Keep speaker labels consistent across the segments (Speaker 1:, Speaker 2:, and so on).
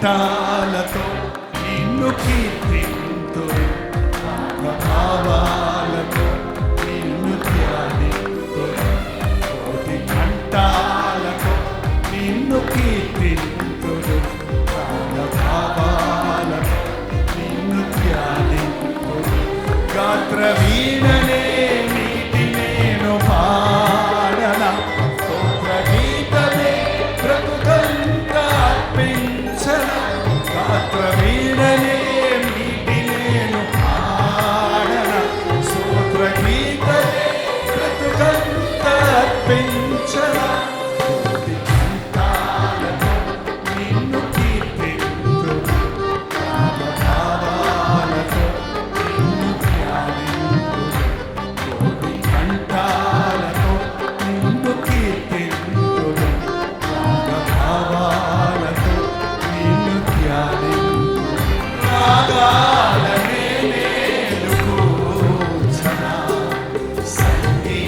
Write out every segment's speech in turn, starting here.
Speaker 1: కంఠాలతో నిన్ను కీర్తింతును, భావాలతో నిన్ను ధ్యానింతును. కోటి కంఠాలతో నిన్ను కీర్తింతును, భావాలతో నిన్ను ధ్యానింతును. గాత్ర వీణనే నీటి నేను పాడనా, స్తోత్ర గీతమే బ్రతుకంతా అర్పించనా. గాత్ర వీణనే నీటి నేను పాడనా, స్తోత్ర గీతమే బ్రతుకంతా అర్పించనా. కోటి కంఠాలతో నిన్ను కీర్తింతును, భావాలతో నిన్ను ధ్యానింతును. కోటి కంఠాలతో నిన్ను కీర్తింతును, భావాలతో నిన్ను ధ్యానింతును. రాగాలనే నేను కూర్చనా, సంగీతనాదాలనే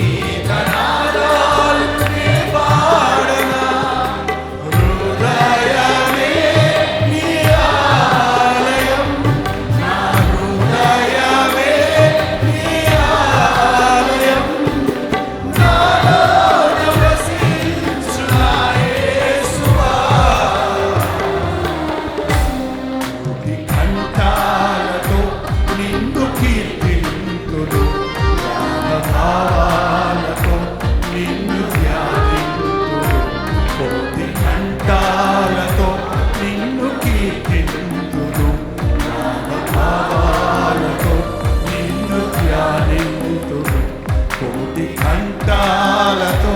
Speaker 1: పాడనా. హృదయమే నీ ఆలయం, నా హృదయమే నీ ఆలయం. నాలో నివసించు నా యేసువా. కోటి కంఠాలతో నిన్ను కీర్తింతును, భావాలతో నిన్ను ధ్యానింతును. కోటి కంఠాలతో నిన్ను కీర్తింతును, భావాలతో నిన్ను ధ్యానింతును. కోటి కంఠాలతో